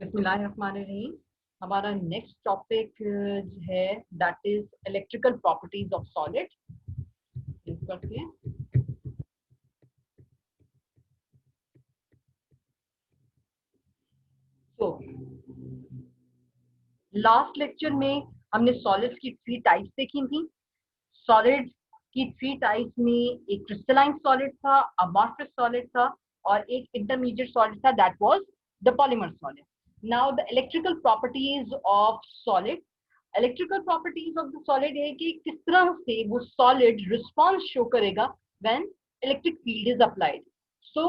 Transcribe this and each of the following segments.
बिस्मिल्लाहिर्रहमानिर्रहीम। हमारा next topic है that is electrical properties of solid. करते हैं। तो लास्ट लेक्चर में हमने सॉलिड्स की 3 टाइप्स देखी थी। सॉलिड्स की 3 टाइप्स में एक क्रिस्टलाइन सॉलिड था, अमॉर्फस सॉलिड था और एक इंटरमीडिएट सॉलिड था, that was the polymer solid. Now the electrical properties of solid. Electrical properties of the solid है कि किस तरह से वो सॉलिड रिस्पॉन्स शो करेगा when electric field is applied. So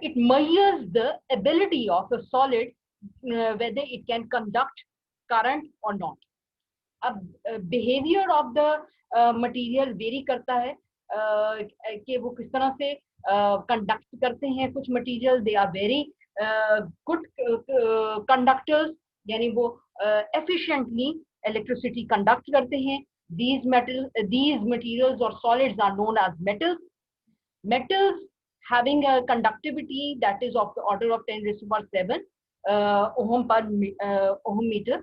it measures the ability of a solid whether it can conduct current or not. अब behaviour of the material very करता है कि वो किस तरह से कंडक्ट करते हैं। कुछ material they are very good conductors, यानी वो एफिशिएंटली इलेक्ट्रिसिटी कंडक्ट करते हैं। these materials or solids are known as metals having a conductivity that is of the order of 10 raised to the power 7 ohm per ohm meter.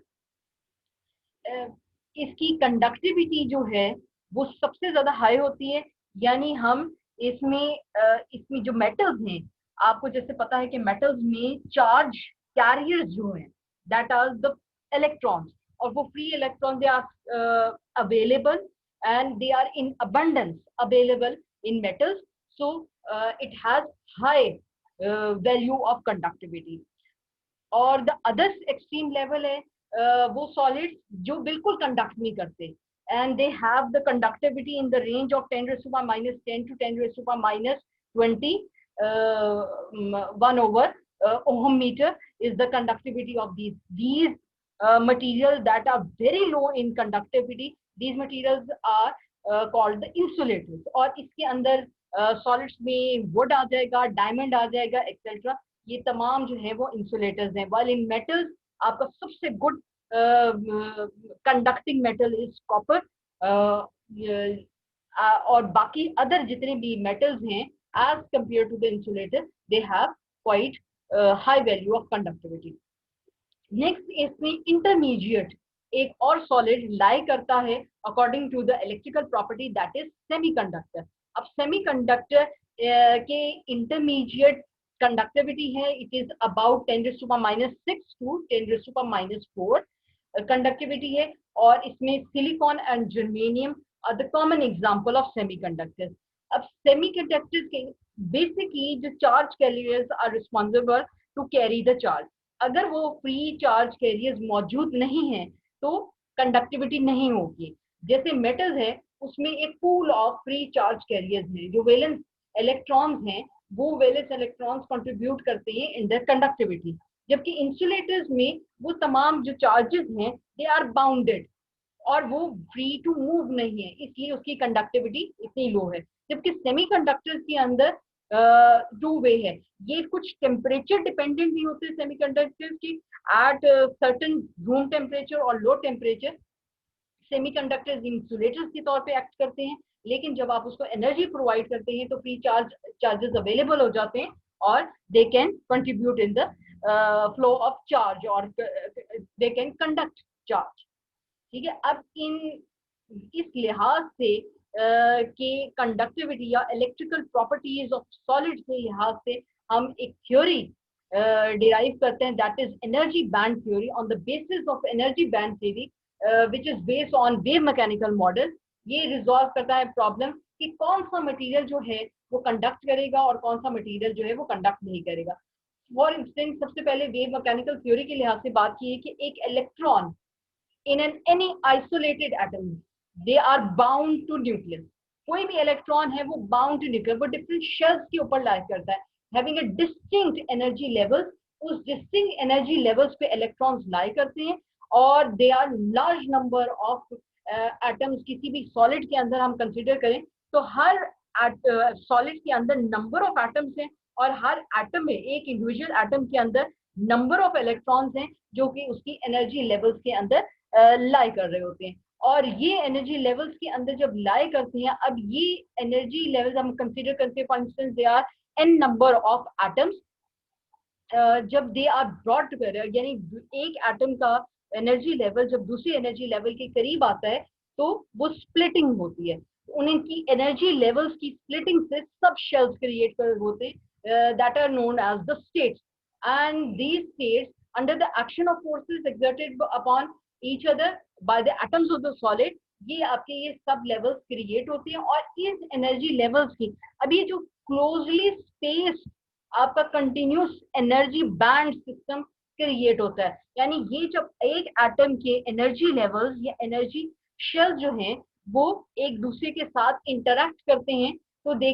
इसकी conductivity जो है वो सबसे ज्यादा हाई होती है, यानी हम इसमें जो मेटल्स हैं, आपको जैसे पता है कि मेटल्स में चार्ज कैरियर्स जो हैं दैट आर द इलेक्ट्रॉन्स, और वो free electron they are available and they are in abundance available in metals, so it has high value of conductivity. और द अदर एक्सट्रीम लेवल है वो solids जो बिल्कुल conduct नहीं करते and they have the conductivity in the range of 10 raised to the power -10 to 10 raised to the power -20 1 over ohm meter is the conductivity of these materials that are very low in conductivity. These materials are called the insulators. और इसके अंदर solids में would आ जाएगा, diamond आ जाएगा, etcetera. ये तमाम जो है वो इंसुलेटर्स हैं। वाइल इन मेटल्स आपका सबसे good conducting metal is copper, और बाकी अदर जितने भी मेटल्स हैं as compare to the insulator they have quite high value of conductivity. Next इसमें इंटरमीडिएट एक और सॉलिड लाई करता है according to the electrical property that is semiconductor. अब सेमीकंडक्टर के इंटरमीडिएट कंडक्टिविटी है, it is about 10 raised to the power -6 to 10 raised to the power -4 conductivity है। और इसमें silicon and germanium are the common example of semiconductors. अब semiconductors के basically जो charge carriers are responsible to carry the charge. अगर वो free charge carriers मौजूद नहीं है तो कंडक्टिविटी नहीं होगी। जैसे मेटल्स है उसमें एक pool of free charge carriers हैं, जो वैलेंस इलेक्ट्रॉन्स हैं वो वैलेंस इलेक्ट्रॉन्स कंट्रीब्यूट करते हैं इन द कंडक्टिविटी। जबकि इंसुलेटर्स में वो तमाम जो चार्जेस हैं दे आर बाउंडेड और वो फ्री टू मूव नहीं है, इसलिए उसकी कंडक्टिविटी इतनी लो है। जबकि सेमीकंडक्टर्स के अंदर टू वे है। ये कुछ टेम्परेचर डिपेंडेंट भी होते हैं सेमीकंडक्टर्स की। एट सर्टेन रूम टेम्परेचर और लो टेम्परेचर सेमीकंडक्टर्स इंसुलेटर्स के तौर पे एक्ट करते हैं, लेकिन जब आप उसको एनर्जी प्रोवाइड करते हैं तो फ्री चार्जेस अवेलेबल हो जाते हैं और they can contribute in the flow of charge और दे कैन कंडक्ट चार्ज। ठीक है। अब इस लिहाज से कि कंडक्टिविटी या इलेक्ट्रिकल प्रॉपर्टीज ऑफ सॉलिड के लिहाज से हम एक थ्योरी डिराइव करते हैं that is energy band theory. On the basis of energy band theory which is based on wave mechanical model, ये रिजॉल्व करता है प्रॉब्लम कि कौन सा मटेरियल जो है वो कंडक्ट करेगा और कौन सा मटेरियल जो है वो कंडक्ट नहीं करेगा। फॉर इंस्टेंस सबसे पहले वेव मैकेनिकल थ्योरी के लिहाज से बात की है कि एक electron in an any isolated atom they are bound to nucleus. कोई भी इलेक्ट्रॉन है वो बाउंड टू न्यूक्लियस, वो डिफरेंट शेल्स के ऊपर लाई करता है, having a distinct energy levels. उस डिस्टिंक्ट एनर्जी लेवल्स पे इलेक्ट्रॉन्स लाई करते हैं और they are large number of atoms. किसी भी सॉलिड के अंदर हम कंसीडर करें तो हर सॉलिड के अंदर नंबर ऑफ एटम्स हैं और हर एटम में, एक इंडिविजुअल एटम के अंदर नंबर ऑफ इलेक्ट्रॉन्स हैं जो कि उसकी एनर्जी लेवल्स के अंदर लाई कर रहे होते हैं। और ये एनर्जी लेवल्स के अंदर जब लाई करते हैं, अब ये एनर्जी लेवल्स हम कंसीडर करते हैं, for instance they are n number of atoms जब दे आर ब्रॉट टुगेदर, यानी एक एटम का एनर्जी लेवल जब दूसरी एनर्जी लेवल के करीब आता है तो वो स्प्लिटिंग होती है। उनकी एनर्जी लेवल्स की स्प्लिटिंग से सब शेल्स क्रिएट कर होते हैं, that are known as the states. And these states under the action of forces exerted upon each other by the atoms of the solid, ये आपके ये सब लेवल्स क्रिएट होती हैं। और इस एनर्जी लेवल्स की अभी जो क्लोजली स्पेस आपका continuous energy band system create होता है। यानी ये जब एक एटम के एनर्जी लेवल्स या एनर्जी शेल जो हैं वो एक दूसरे के साथ इंटरैक्ट करते हैं तो they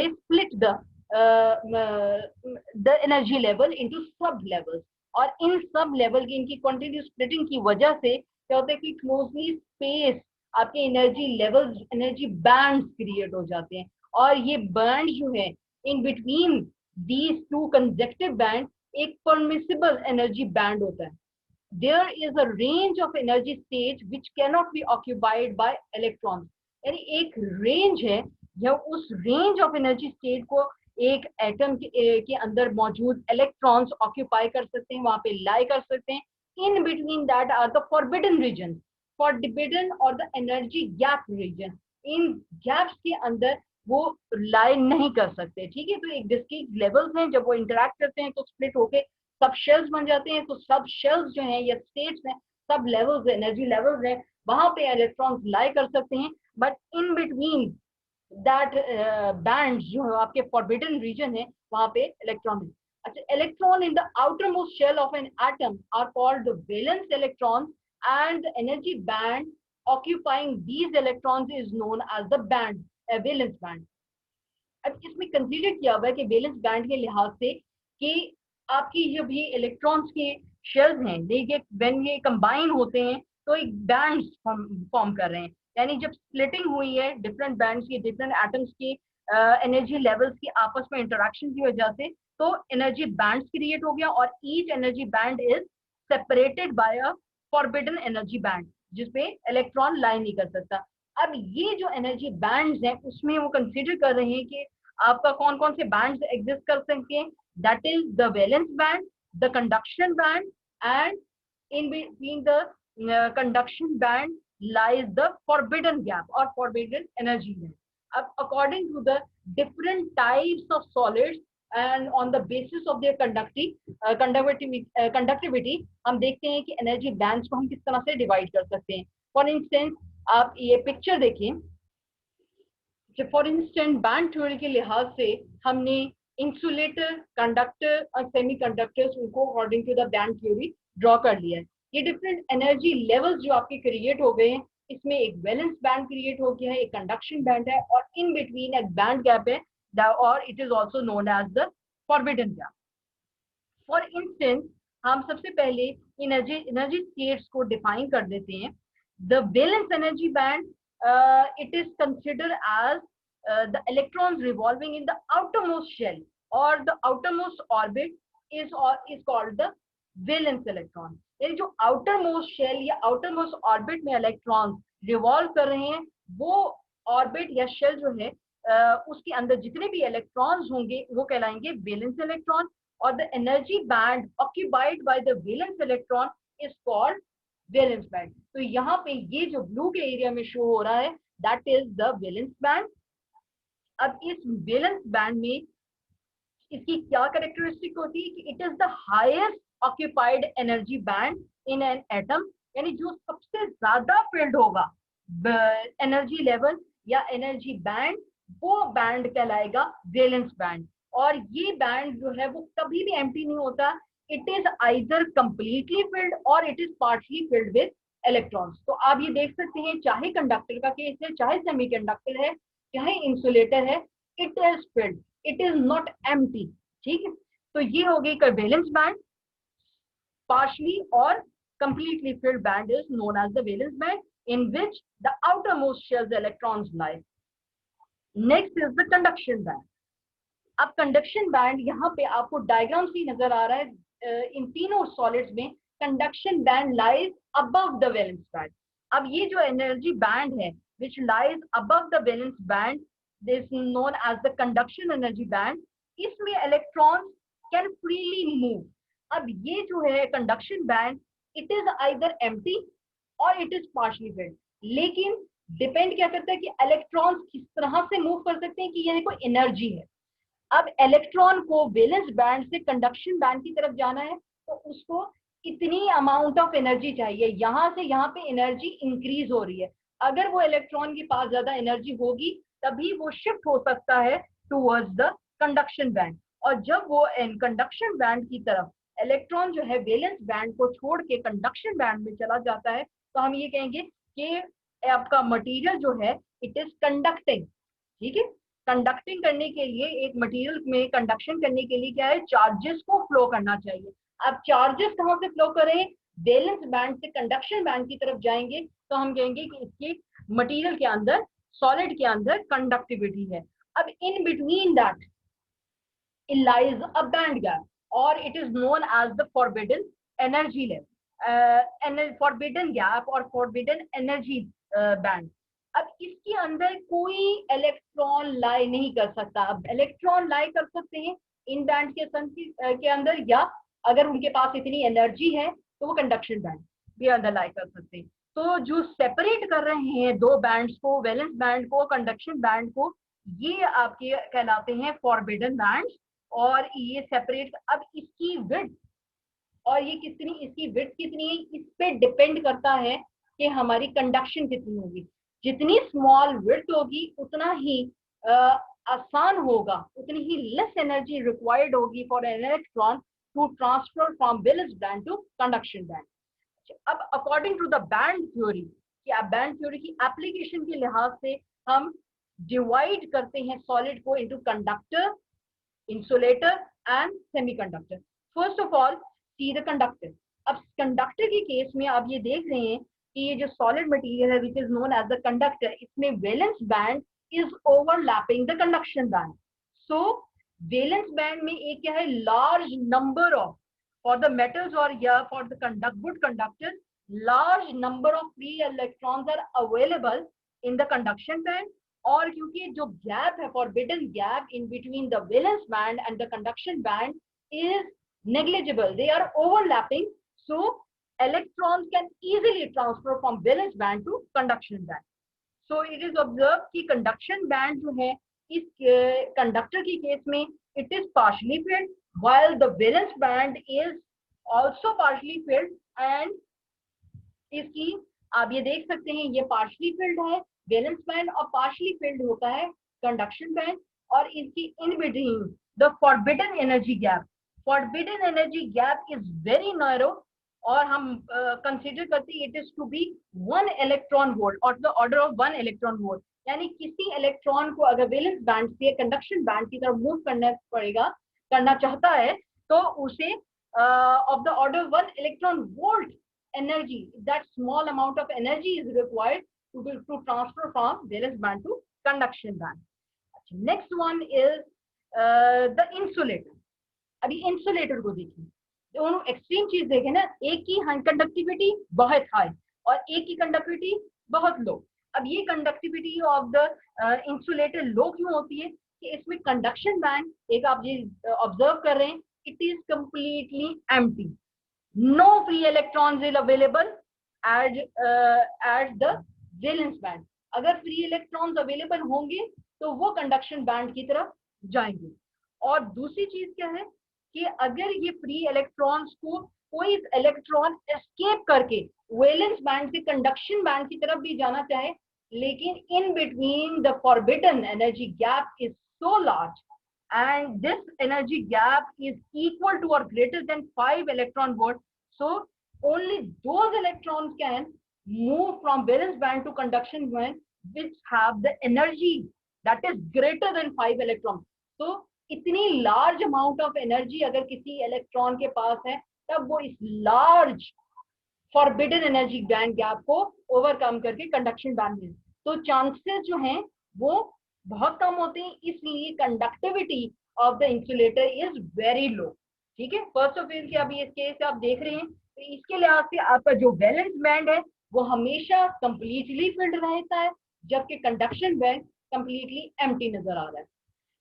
split the energy level into sub levels. और इन सब लेवल की इनकी कंटिन्यूस स्प्लिटिंग की वजह से क्या होता है कि क्लोजली स्पेस आपके energy levels energy band create हो जाते हैं। और ये बैंड जो है in between these two consecutive bands एक permissible energy band होता है। There is a range of energy state which cannot be occupied by electrons। यानी एक रेंज है या उस रेंज ऑफ एनर्जी स्टेट को एक एटम के अंदर मौजूद इलेक्ट्रॉन्स ऑक्यूपाई कर सकते हैं, वहां पे लाई कर सकते हैं। In between that are the forbidden region, forbidden और द एनर्जी गैप रीजन। इन गैप्स के अंदर वो लाई नहीं कर सकते। ठीक है, तो एक डिस्क्रीट लेवल्स हैं, जब वो इंटरैक्ट करते हैं तो स्प्लिट होके सब शेल्स बन जाते हैं। तो सब शेल्स जो हैं या स्टेट्स हैं, सब लेवल्स एनर्जी लेवल्स हैं, वहां पे इलेक्ट्रॉन्स लाई कर सकते हैं। But in between that band जो आपके फॉरबिडन रीजन है वहां पे इलेक्ट्रॉन है। अच्छा, electron in the outermost shell of an atom are called the valence electron and the energy band occupying these electrons is known as the band, valence band. अब इसमें consider किया हुआ है कि वैलेंस बैंड के लिहाज से कि आपकी जो भी इलेक्ट्रॉन्स के शेल्स हैं देखिए व्हेन ये कंबाइन होते हैं तो एक बैंड फॉर्म कर रहे हैं। यानी जब स्प्लिटिंग हुई है डिफरेंट बैंड्स की, डिफरेंट एटम्स की एनर्जी लेवल्स की आपस में इंटरेक्शन की वजह से तो एनर्जी बैंड्स क्रिएट हो गया। और each energy band is separated by a forbidden energy band जिसपे इलेक्ट्रॉन लाई नहीं कर सकता। अब ये जो एनर्जी बैंड्स हैं उसमें वो कंसीडर कर रहे हैं कि आपका कौन कौन से बैंड्स एग्जिस्ट कर सकते हैं। That is the valence band, the conduction band, and in between the conduction band lies the forbidden gap or forbidden energy band. According to the different types of solids and on the basis of their conductivity हम देखते हैं कि energy bands को हम किस तरह से divide कर सकते हैं। फॉर इंस्टेंस आप ये पिक्चर देखिए, फॉर इंस्टेंट बैंड थ्योरी के लिहाज से हमने इंसुलेटर, कंडक्टर और सेमी कंडक्टर्स उनको according to the band theory draw कर लिया है। ये डिफरेंट एनर्जी लेवल्स जो आपके क्रिएट हो गए हैं, इसमें एक वैलेंस बैंड क्रिएट हो गया है, एक कंडक्शन बैंड है और इन बिटवीन एक बैंड गैप है और it is also known as the forbidden gap. For instance हम सबसे पहले एनर्जी स्टेट्स को डिफाइन कर देते हैं। The valence energy band, it is considered as the electrons revolving in the outermost shell or the outermost orbit is called the valence electron। यानी जो outermost shell या outermost orbit में electrons revolve कर रहे हैं वो orbit या shell जो है उसके अंदर जितने भी electrons होंगे वो कहलाएंगे valence electron। और the energy band occupied by the valence electron is called valence band. तो यहाँ पे ये जो ब्लू के एरिया में शो हो रहा है that is the valence band. अब इस वैलेंस बैंड में इसकी क्या कैरेक्टरिस्टिक होती है कि it is the highest occupied energy band in an atom. यानी जो सबसे ज्यादा फिल्ड होगा एनर्जी लेवल या एनर्जी बैंड वो बैंड कहलाएगा वैलेंस बैंड। और ये बैंड जो है वो कभी भी एम्प्टी नहीं होता, it is either completely filled or it is partially filled with electrons। तो आप ये देख सकते हैं चाहे कंडक्टर का केस है, चाहे सेमीकंडक्टर है, चाहे इंसुलेटर है, it is filled, it is not empty। ठीक है, तो ये हो गई valence band. partially or completely filled band is known as the valence band in which the outermost shell's electrons lie। next is the conduction band। अब conduction band यहाँ पे आपको डायग्राम से नजर आ रहा है, इन तीनों सॉलिड्स में conduction band lies above the valence band. अब ये जो एनर्जी बैंड है which lies above the valence band this known as the conduction energy band. इसमें इलेक्ट्रॉन्स can freely move. अब ये जो है conduction band, it is either empty और इट इज पार्शली फिल्ड, लेकिन डिपेंड क्या करता है कि इलेक्ट्रॉन्स किस तरह से मूव कर सकते हैं, कि ये देखो एनर्जी है। अब इलेक्ट्रॉन को वैलेंस बैंड से कंडक्शन बैंड की तरफ जाना है, तो उसको इतनी अमाउंट ऑफ एनर्जी चाहिए, यहां से यहाँ पे एनर्जी इंक्रीज हो रही है। अगर वो इलेक्ट्रॉन के पास ज्यादा एनर्जी होगी तभी वो शिफ्ट हो सकता है टूवर्ड्स द कंडक्शन बैंड। और जब वो कंडक्शन बैंड की तरफ इलेक्ट्रॉन जो है वैलेंस बैंड को छोड़ के कंडक्शन बैंड में चला जाता है, तो हम ये कहेंगे कि आपका मटेरियल जो है इट इज कंडक्टिंग। ठीक है, कंडक्टिंग करने के लिए एक मटेरियल में कंडक्शन करने के लिए क्या है, चार्जेस को फ्लो करना चाहिए। अब चार्जेस कहाँ से फ्लो करें, वैलेंस बैंड से कंडक्शन बैंड की तरफ जाएंगे, तो हम कहेंगे कि इसके मटेरियल के अंदर, सॉलिड के अंदर कंडक्टिविटी है। अब इन between that lies a band gap, or it is known as the forbidden energy level, forbidden gap और forbidden energy band। अब इसके अंदर कोई इलेक्ट्रॉन लाई नहीं कर सकता। अब इलेक्ट्रॉन लाई कर सकते हैं इन बैंड के अंदर, या अगर उनके पास इतनी एनर्जी है तो वो कंडक्शन बैंड भी अंदर लाई कर सकते हैं। तो जो सेपरेट कर रहे हैं दो बैंड्स को, वैलेंस बैंड को, कंडक्शन बैंड को, ये आपके कहलाते हैं फॉरबिडन बैंड्स। और ये सेपरेट, अब इसकी विड्थ और ये कितनी, इसकी विड्थ कितनी है, इस पे डिपेंड करता है कि हमारी कंडक्शन कितनी होगी। जितनी स्मॉल विड्थ होगी उतना ही आसान होगा, उतनी ही लेस एनर्जी रिक्वायर्ड होगी for an electron to transfer from valence band to conduction band. अब according to the band theory, कि अब बैंड थ्योरी की एप्लीकेशन के लिहाज से हम डिवाइड करते हैं सॉलिड को into conductor, insulator and semiconductor. First of all, see the conductor. अब कंडक्टर के केस में आप ये देख रहे हैं कि ये जो सॉलिड मटेरियल है which is known as the conductor, इसमें valence band is overlapping the conduction band. So valence band में एक क्या है, large number of, for the metals और या for the good conductors, large number of free electrons are available in the conduction band. और क्योंकि जो gap है, forbidden gap in between the valence band and the conduction band is negligible, they are overlapping, so electrons can easily transfer from valence band to conduction band. So it is observed कि conduction band जो है इस conductor की case में it is partially filled, while the valence band is also partially filled। and इसकी आप ये देख सकते हैं, ये partially filled है वैलेंस बैंड, और पार्शली फिल्ड होता है कंडक्शन बैंड। और इसकी in between the forbidden energy gap, forbidden energy gap is very narrow, और हम कंसीडर करते हैं it is to be 1 electron volt और the order of 1 electron volt. यानी किसी इलेक्ट्रॉन को अगर वैलेंस बैंड से कंडक्शन बैंड की तरफ मूव करना चाहता है, तो उसे of the order 1 electron volt energy, that small amount of energy is required to transfer from valence band to conduction band. Next one is the insulator। अभी insulator को देखिए, दोनों एक्सट्रीम चीज देखें ना, एक की कंडक्टिविटी बहुत हाई और एक की कंडक्टिविटी बहुत लो। अब ये कंडक्टिविटी ऑफ द इंसुलेटर लो क्यों होती है, कि इसमें कंडक्शन बैंड, एक आप ये ऑब्जर्व कर रहे हैं, it is completely empty, no free electrons is available at the valence band। अगर फ्री इलेक्ट्रॉन्स अवेलेबल होंगे तो वो कंडक्शन बैंड की तरफ जाएंगे। और दूसरी चीज क्या है कि अगर ये फ्री इलेक्ट्रॉन्स को कोई इलेक्ट्रॉन एस्केप करके वैलेंस बैंड से कंडक्शन बैंड की तरफ भी जाना चाहे, लेकिन इन between the forbidden energy gap is so large and this energy gap is equal to or greater than 5 electron volt, so only those electrons can move from valence band to conduction band which have the energy that is greater than 5 electron। so इतनी large amount of energy अगर किसी electron के पास है, तब वो इस large forbidden energy band gap को overcome करके कंडक्शन बैंड में, तो चांसेस जो हैं वो बहुत कम होते हैं, इसलिए conductivity of the insulator is very low. ठीक है, फर्स्ट ऑफ ऑल अभी इस केस आप देख रहे हैं, तो इसके लिहाज से आपका जो वैलेंस बैंड है वो हमेशा कंप्लीटली फिल्ड रहता है, जबकि कंडक्शन बैंड कंप्लीटली एम्प्टी नजर आ रहा है।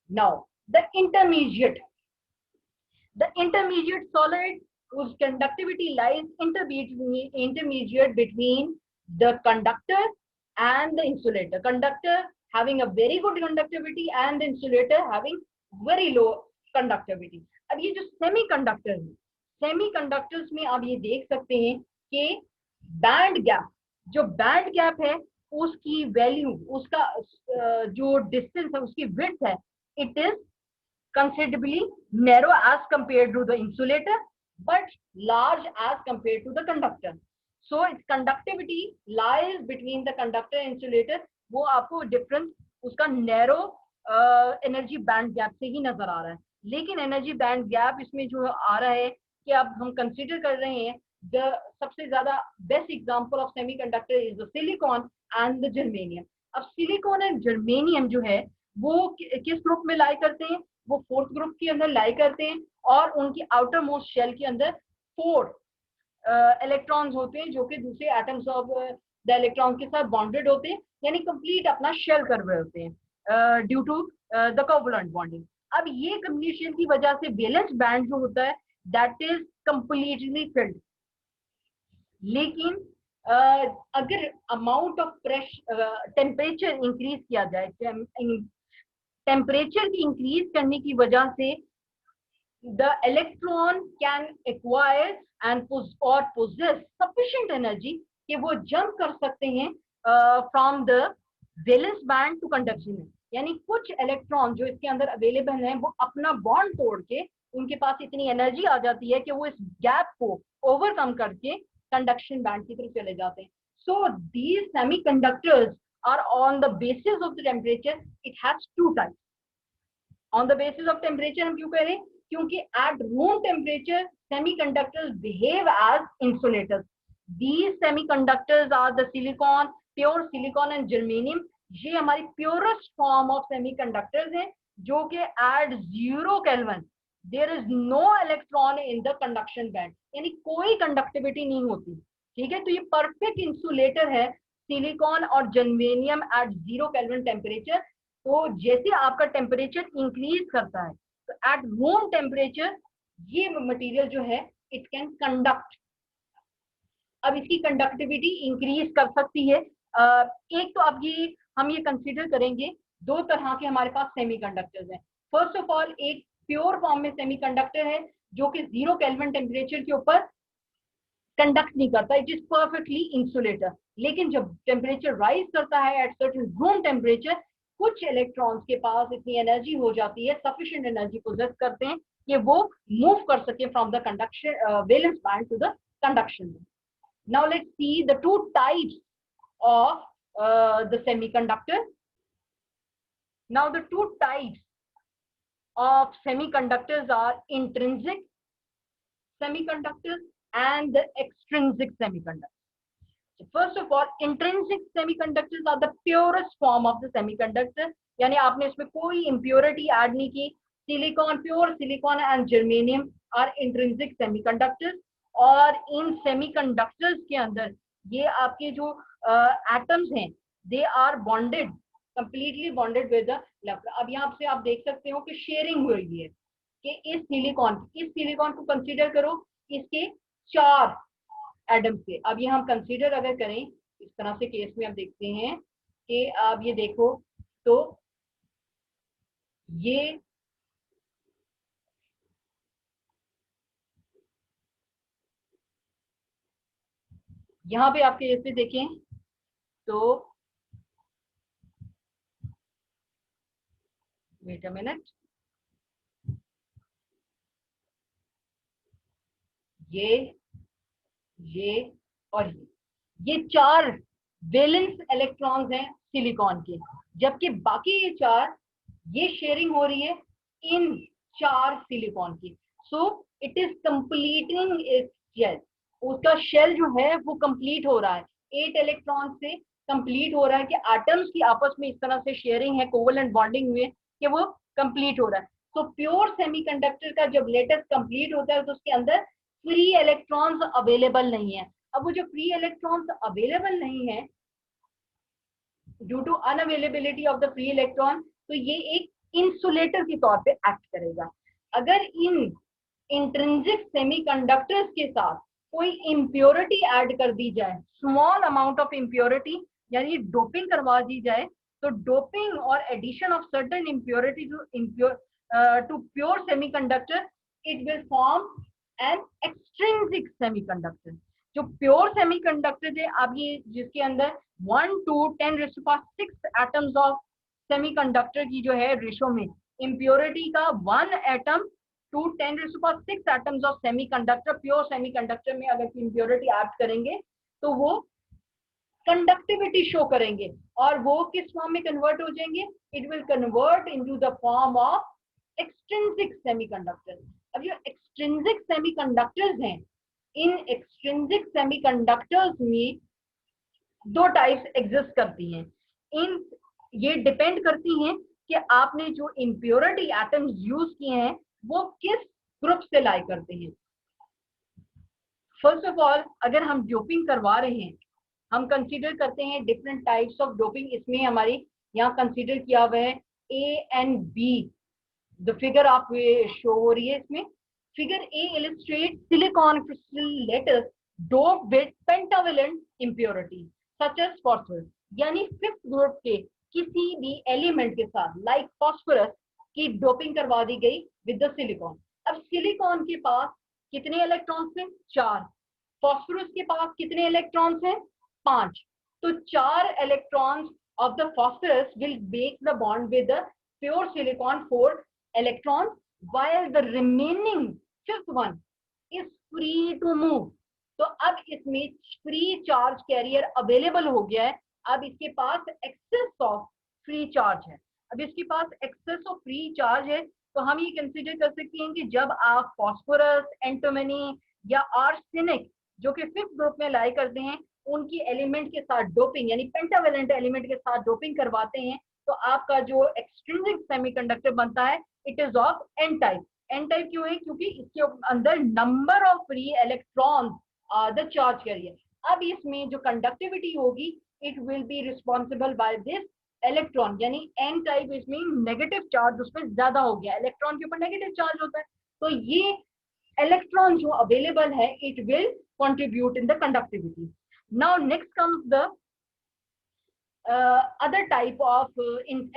Now the intermediate, The intermediate solid whose conductivity lies intermediate between the conductor and the insulator. Conductor having a very good conductivity and the insulator having very low conductivity. अब ये जो semi conductor है, semi conductors में आप ये देख सकते हैं कि बैंड गैप, जो बैंड गैप है उसकी वैल्यू, उसका जो डिस्टेंस है, उसकी विड्थ है, it is considerably narrow as compared to the insulator but large as compared to the conductor. So its conductivity lies between the conductor and insulator. वो आपको डिफरेंस उसका नैरो एनर्जी बैंड गैप से ही नजर आ रहा है. लेकिन energy band gap इसमें जो आ रहा है कि अब हम कंसीडर कर रहे हैं द सबसे ज्यादा best example of semiconductor is the silicon and the germanium. अब सिलिकॉन एंड जर्मेनियम जो है वो किस ग्रुप में लाई करते हैं? वो फोर्थ ग्रुप के अंदर लाई करते हैं और उनकी आउटर मोस्ट शेल के अंदर 4 इलेक्ट्रॉन्स होते हैं जो कि दूसरे एटम्स ऑफ द इलेक्ट्रॉन के साथ बॉन्डेड होते हैं, यानी कंप्लीट अपना शेल कर रहे होते हैं due to the covalent bonding. अब ये कम्युनिकेशन की वजह से वैलेंस बैंड जो होता है दैट इज कंप्लीटली फिल्ड. लेकिन अगर amount of pressure temperature increase किया जाए, टेम्परेचर की इंक्रीज करने की वजह से the electron can acquire and possess sufficient energy कि वो जंप कर सकते हैं from the valence band to conduction में. यानी कुछ इलेक्ट्रॉन जो इसके अंदर अवेलेबल हैं वो अपना बॉन्ड तोड़ के उनके पास इतनी एनर्जी आ जाती है कि वो इस गैप को ओवरकम करके कंडक्शन बैंड की तरफ चले जाते हैं. So these semiconductors are on the basis of the temperature. It has 2 types. On the basis of temperature हम क्यों कह रहे हैं? क्योंकि at room temperature semiconductors behave as insulators. These semiconductors are the silicon, pure silicon and germanium. ये हमारी purest form of semiconductors हैं जो कि at 0 Kelvin there is no electron in the conduction band. यानी कोई conductivity नहीं होती. ठीक है, तो ये perfect insulator है सिलिकॉन और जर्मेनियम at 0 Kelvin temperature. तो जैसे आपका टेम्परेचर इंक्रीज करता है तो एट रूम टेम्परेचर ये मटेरियल जो है इट कैन कंडक्ट. अब इसकी कंडक्टिविटी इंक्रीज कर सकती है. एक तो अब ये हम ये कंसीडर करेंगे 2 तरह के हमारे पास सेमीकंडक्टर्स हैं. फर्स्ट ऑफ ऑल एक प्योर फॉर्म में सेमीकंडक्टर है जो कि 0 केल्विन टेम्परेचर के ऊपर कंडक्ट नहीं करता, इट इज परफेक्टली इंसुलेटर. लेकिन जब टेम्परेचर राइज करता है एट सर्टेन रूम टेम्परेचर कुछ इलेक्ट्रॉन्स के पास इतनी एनर्जी हो जाती है, सफिशिएंट एनर्जी पोजेस करते हैं कि वो मूव कर सके from the conduction valence band to the conduction. Now let's see the 2 types of the semiconductor. Now the 2 types of semiconductors are intrinsic semiconductors and the extrinsic semiconductors. So first of all, intrinsic semiconductors are the purest form of the semiconductor. यानी आपने इसमें कोई impurity add नहीं की. Silicon, pure silicon and germanium are intrinsic semiconductors. और इन semiconductors के अंदर ये आपके जो atoms हैं, they are bonded, completely bonded with the left. अब यहाँ से आप देख सकते हो कि शेयरिंग हो रही है कि इस सिलिकॉन को कंसीडर करो इसके 4 एटम से. अब ये हम कंसीडर अगर करें इस तरह से केस में आप देखते हैं कि आप ये देखो तो ये यहां पे आपके केस में देखें तो वेट अ मिनट, ये और ये 4 वैलेंस इलेक्ट्रॉन्स हैं सिलिकॉन के, जबकि बाकी ये 4 ये शेयरिंग हो रही है इन 4 सिलिकॉन की. So it is completing its shell. उसका शेल जो है वो कंप्लीट हो रहा है 8 इलेक्ट्रॉन से कंप्लीट हो रहा है कि एटम्स की आपस में इस तरह से शेयरिंग है, कोवेलेंट बॉन्डिंग हुए कि वो कंप्लीट हो रहा है. तो प्योर सेमीकंडक्टर का जब लेटेस्ट कंप्लीट होता है तो उसके अंदर फ्री इलेक्ट्रॉन्स अवेलेबल नहीं है. अब वो जो फ्री इलेक्ट्रॉन्स अवेलेबल नहीं है due to unavailability of the free electron, तो ये एक इंसुलेटर के तौर पे एक्ट करेगा. अगर इन इंट्रिंसिक सेमीकंडक्टर्स के साथ कोई इम्प्योरिटी ऐड कर दी जाए, स्मॉल अमाउंट ऑफ इम्प्योरिटी यानी डोपिंग करवा दी जाए, तो डोपिंग और addition of certain impurity to pure semiconductor, it will form an extrinsic semiconductor. जो प्योर सेमीकंडक्टर है, अब ये जिसके अंदर 1 to 10⁶ एटम्स ऑफ सेमीकंडक्टर की जो है रेशो में इम्प्योरिटी का 1 atom to 10⁶ atoms of semiconductor, pure semiconductor में अगर इम्प्योरिटी ऐड करेंगे तो वो कंडक्टिविटी शो करेंगे और वो किस फॉर्म में कन्वर्ट हो जाएंगे, it will convert into the form of extrinsic semiconductor. अब जो एक्सट्रिंसिक सेमीकंडक्टर्स हैं, इन एक्सट्रिंसिक सेमीकंडक्टर्स में दो टाइप्स एग्जिस्ट करती हैं। इन ये डिपेंड करती हैं कि आपने जो इम्प्योरिटी एटम्स यूज किए हैं वो किस ग्रुप से लाई करते हैं। फर्स्ट ऑफ ऑल, अगर हम डोपिंग करवा रहे हैं, हम कंसीडर करते हैं डिफरेंट टाइप्स ऑफ डोपिंग। इसमें हमारी यहाँ कंसीडर किया हुआ है A and B. The figure आप शो हो रही है इसमें, figure A illustrate silicon crystal letters doped with pentavalent impurity such as phosphorus, यानी फिफ्थ ग्रुप के किसी भी एलिमेंट के साथ लाइक फॉस्फोरस की डोपिंग करवा दी गई विद द सिलिकॉन। अब सिलिकॉन के पास कितने इलेक्ट्रॉन्स हैं? 4। फॉस्फोरस के पास कितने इलेक्ट्रॉन्स हैं? 5। तो 4 electrons of the phosphorus will make the bond with the pure silicon 4 electrons, while the remaining fifth one is free to move. तो अब इसमें फ्री चार्ज कैरियर अवेलेबल हो गया है। अब इसके पास एक्सेस ऑफ फ्री चार्ज है। अब इसके पास एक्सेस ऑफ फ्री चार्ज है, तो हम ये कंसीडर कर सकते हैं कि जब आप फॉस्फोरस, एंटिमनी या आर्सेनिक जो कि फिफ्थ ग्रुप में लाई करते हैं, उनकी एलिमेंट के साथ डोपिंग यानी पेंटावेलेंट एलिमेंट के साथ डोपिंग करवाते हैं, तो आपका जो एक्सट्रिंसिक सेमीकंडक्टर बनता है it is of N type. N type क्यों है? क्योंकि इसके अंदर number of free electrons are the charge carrier. अब इसमें जो कंडक्टिविटी होगी it will be responsible by this electron, यानी एन टाइप इसमें नेगेटिव चार्ज उसमें ज्यादा हो गया, इलेक्ट्रॉन के ऊपर नेगेटिव चार्ज होता है, तो ये इलेक्ट्रॉन जो अवेलेबल है it will contribute in the conductivity. Now next comes the other type of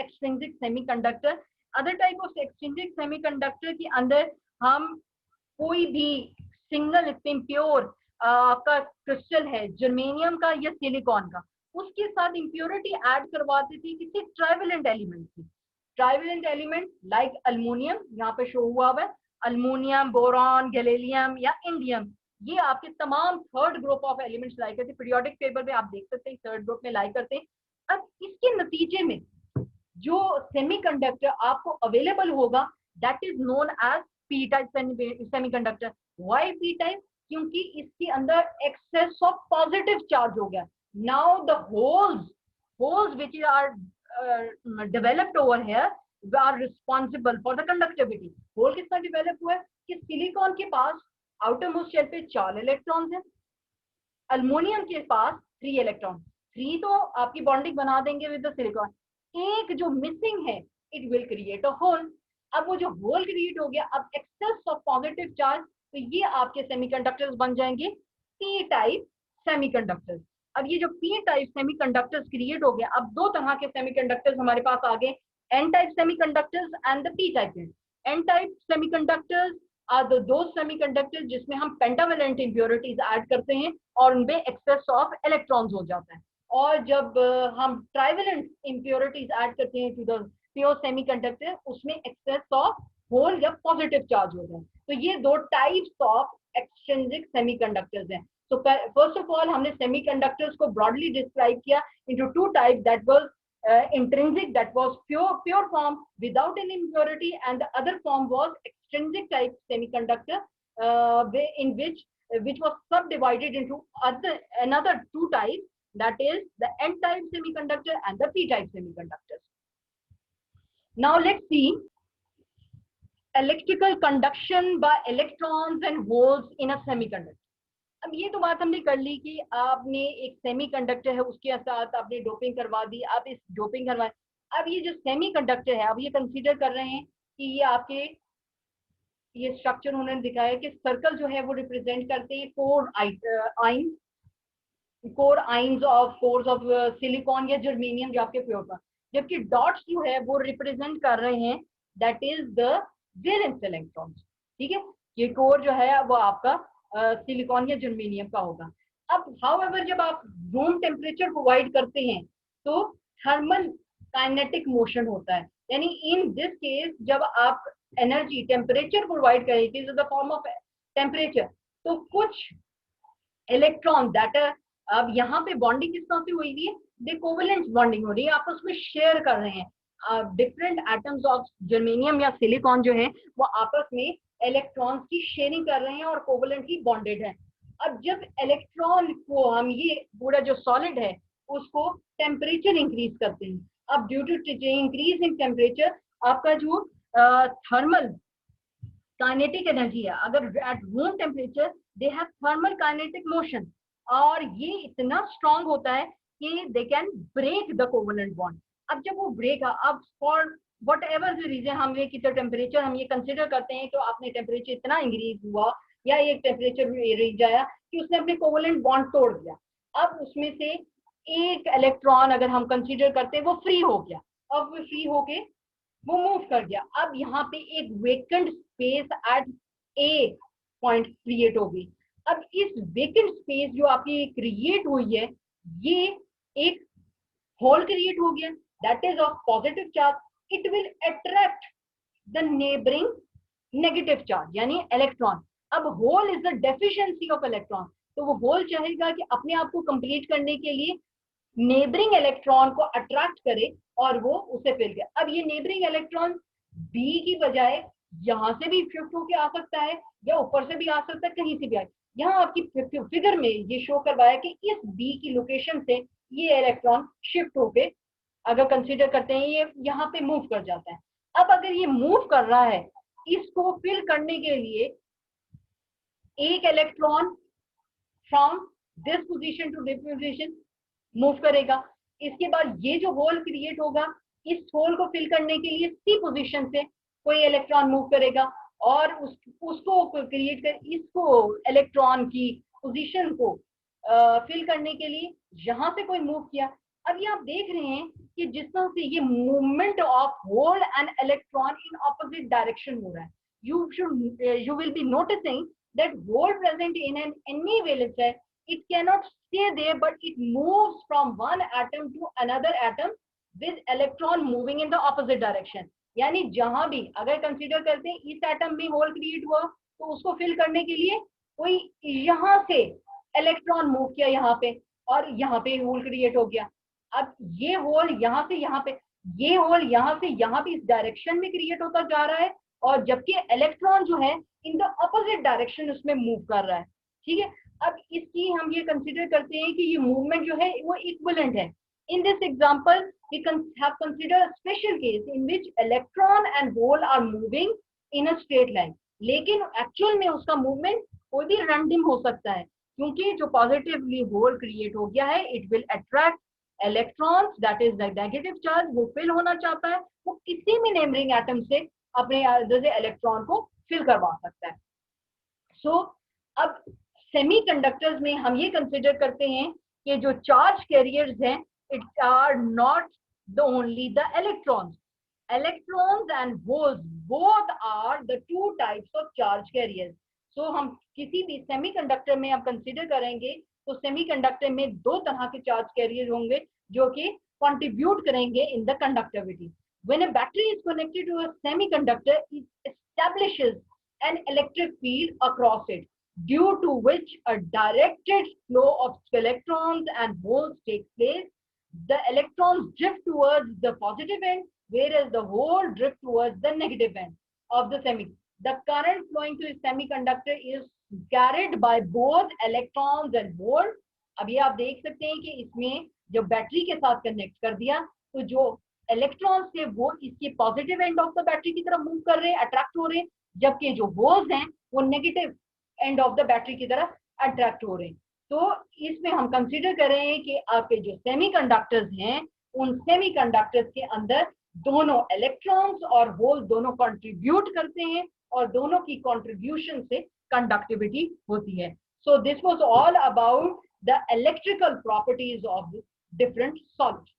extrinsic semiconductor. Other type of extrinsic semiconductor के अंदर हम कोई भी सिंगल इम्प्योर का क्रिस्टल है, जर्मेनियम का या सिलिकॉन का, उसके साथ इम्प्योरिटी ऐड करवाते थे किसी ट्राइवेलेंट एलिमेंट की। ट्राइवेलेंट एलिमेंट लाइक अल्मोनियम, यहाँ पे शो हुआ है, अल्मोनियम, बोरॉन, गैलेलियम या इंडियम, ये आपके तमाम थर्ड ग्रुप ऑफ एलिमेंट्स लाई करते हैं। पीरियोडिक टेबल में आप देख सकते हैं थर्ड ग्रुप में लाई करते हैं। अब इसके नतीजे में जो सेमीकंडक्टर आपको अवेलेबल होगा that is known as P type semiconductor. Why P type? क्योंकि इसके अंदर एक्सेस ऑफ पॉजिटिव चार्ज हो गया। Now the holes which are developed over here are responsible for the conductivity. Hole कितना डेवलप हुआ है कि सिलिकॉन के पास आउटर मोस्ट शेल पे 4 इलेक्ट्रॉन्स हैं, अल्मोनियम के पास 3 इलेक्ट्रॉन। 3 तो आपकी बॉन्डिंग बना देंगे विद द सिलिकॉन, एक जो मिसिंग है it will create a hole. अब वो जो होल क्रिएट हो गया, अब एक्सेस ऑफ पॉजिटिव चार्ज, तो ये आपके सेमीकंडक्टर्स बन जाएंगे पी टाइप सेमीकंडक्टर्स। अब ये जो पी टाइप सेमीकंडक्टर्स क्रिएट हो गया, अब दो तरह के सेमीकंडक्टर्स हमारे पास आ गए, N type semiconductors and the P type. N type semiconductors are दो सेमीकंडक्टर्स जिसमें हम पेंटावेलेंट इम्प्योरिटीज ऐड करते हैं और उनमें एक्सेस ऑफ इलेक्ट्रॉन्स हो जाता है। और जब हम ट्राइवेलेंट इम्प्योरिटीज ऐड करते हैं टू द प्योर सेमीकंडक्टर, उसमें एक्सेस ऑफ होल या पॉजिटिव चार्ज होता है। तो ये दो टाइप्स ऑफ एक्सट्रिंसिक सेमीकंडक्टर्स हैं। तो फर्स्ट ऑफ ऑल हमने सेमीकंडक्टर्स को ब्रॉडली डिस्क्राइब किया into two type, that was intrinsic, that was pure form without any impurity, and the other form was extrinsic type semiconductor, in which was subdivided into another two types, that is the n type semiconductor and the p type semiconductors. Now let's see electrical conduction by electrons and holes in a semiconductor. अब ये तो बात हमने कर ली कि आपने एक semiconductor है उसके साथ आपने डोपिंग करवा दी, आप इस डोपिंग करवाए। अब ये जो सेमीकंडक्टर है, अब ये कंसीडर कर रहे हैं कि ये आपके ये स्ट्रक्चर उन्होंने दिखाया कि सर्कल जो है वो रिप्रेजेंट करते हैं core ions of course of silicon या जर्मेनियम जो आपके प्योर का, जबकि डॉट्स जो है वो रिप्रेजेंट कर रहे हैं that is the valence electrons. ठीक है, ये कोर जो है वो आपका सिलिकॉन या जर्मेनियम का होगा। अब हाउएवर जब आप रूम टेम्परेचर प्रोवाइड करते हैं तो थर्मल काइनेटिक मोशन होता है, यानी इन दिस केस जब आप एनर्जी टेम्परेचर प्रोवाइड करें it is the form of temperature, तो कुछ इलेक्ट्रॉन दैट अब यहाँ पे बॉन्डिंग किस तरह से हुई हुई है, दे कोवेलेंट बॉन्डिंग हो रही है, आपस में शेयर कर रहे हैं डिफरेंट एटम्स ऑफ जर्मेनियम या सिलिकॉन जो है वो आपस में इलेक्ट्रॉन्स की शेयरिंग कर रहे हैं और कोवेलेंटली बॉन्डेड है। अब जब इलेक्ट्रॉन को हम ये पूरा जो सॉलिड है उसको टेम्परेचर इंक्रीज करते हैं, अब due to increase in temperature आपका जो थर्मल काइनेटिक एनर्जी है, अगर at room temperature they have thermal kinetic motion, और ये इतना स्ट्रांग होता है कि they can break the covalent bond. अब जब वो ब्रेक, अब for whatever the reason हम ये कितना टेम्परेचर हम ये कंसिडर करते हैं तो आपने टेम्परेचर इतना इंक्रीज हुआ या एक टेम्परेचर रीच आया कि उसने अपने कोवेलेंट बॉन्ड तोड़ दिया, अब उसमें से एक इलेक्ट्रॉन अगर हम कंसिडर करते हैं वो फ्री हो गया, अब वो फ्री होके वो मूव कर गया, अब यहाँ पे एक vacant space at A point create हो गई। अब इस वेकेंट स्पेस जो आपकी क्रिएट हुई है ये एक होल क्रिएट हो गया that is of positive charge, it will attract the neighbouring negative charge यानी इलेक्ट्रॉन। अब hole is the deficiency of electron, तो वो होल चाहेगा कि अपने आप को कंप्लीट करने के लिए नेबरिंग इलेक्ट्रॉन को अट्रैक्ट करे और वो उसे फिल गया। अब ये नेबरिंग इलेक्ट्रॉन बी की बजाय यहाँ से भी शिफ्ट होके आ सकता है या ऊपर से भी आ सकता है, कहीं से भी आए। यहाँ आपकी फिगर में ये शो करवाया कि इस बी की लोकेशन से ये इलेक्ट्रॉन शिफ्ट होके अगर कंसीडर करते हैं ये यहाँ पे मूव कर जाता है। अब अगर ये मूव कर रहा है इसको फिल करने के लिए एक electron from this position to this position move करेगा, इसके बाद ये जो होल क्रिएट होगा इस होल को फिल करने के लिए सी पोजीशन से कोई इलेक्ट्रॉन मूव करेगा और उसको क्रिएट कर इसको इलेक्ट्रॉन की पोजीशन को फिल करने के लिए यहां से कोई मूव किया। अब ये आप देख रहे हैं कि जिस तरह से ये movement of hole and electron in opposite direction हो रहा है, you will be noticing that hole present in any valence है, it cannot stay there but it moves from one atom to another atom with electron moving in the opposite direction। यानी जहां भी अगर consider करते हैं इस atom में hole create हुआ तो उसको फिल करने के लिए कोई यहां से इलेक्ट्रॉन मूव किया यहाँ पे और यहाँ पे होल क्रिएट हो गया। अब ये होल यहाँ से यहाँ पे, ये होल यहाँ से यहाँ पे इस डायरेक्शन में क्रिएट होता जा रहा है और जबकि इलेक्ट्रॉन जो है इन द ऑपोजिट डायरेक्शन उसमें मूव कर रहा है। ठीक है, अब इसकी हम ये कंसीडर करते हैं कि ये मूवमेंट जो है वो इक्विवेलेंट है। In this example we have considered a special case in which electron and hole are moving in a straight line, लेकिन एक्चुअल में उसका मूवमेंट कोई भी रैंडम हो सकता है क्योंकि जो पॉजिटिवली होल क्रिएट हो गया है it will attract electrons that is the negative charge, वो फिल होना चाहता है वो किसी भी नेबरिंग एटम से अपने जैसे इलेक्ट्रॉन को फिल करवा सकता है। सो अब सेमीकंडक्टर्स में हम ये कंसिडर करते हैं कि जो चार्ज कैरियर्स हैं it are not the only the electrons, electrons and holes both are the two types of charge carriers। so हम किसी भी सेमीकंडक्टर में आप कंसिडर करेंगे तो सेमीकंडक्टर में दो तरह के चार्ज कैरियर होंगे जो कि कंट्रीब्यूट करेंगे in the conductivity. when a battery is connected to a semiconductor it establishes an electric field across it due to which a directed flow of electrons and holes takes place। the electrons drift towards the positive end whereas the hole drift towards the negative end of the semi। the current flowing through a semiconductor is carried by both electrons and hole। अभी आप देख सकते हैं कि इसमें जब battery के साथ कनेक्ट कर दिया तो जो इलेक्ट्रॉन्स थे वो इसके positive end of the battery की तरफ मूव कर रहे हैं, अट्रैक्ट हो रहे हैं, जबकि जो होल्स हैं वो negative end of the battery की तरफ अट्रैक्ट हो रहे हैं। तो इसमें हम कंसीडर कर रहे हैं कि आपके जो सेमीकंडक्टर्स हैं उन सेमीकंडक्टर्स के अंदर दोनों इलेक्ट्रॉन्स और होल दोनों कंट्रीब्यूट करते हैं और दोनों की कंट्रीब्यूशन से कंडक्टिविटी होती है. So this was all about the electrical properties of different solids.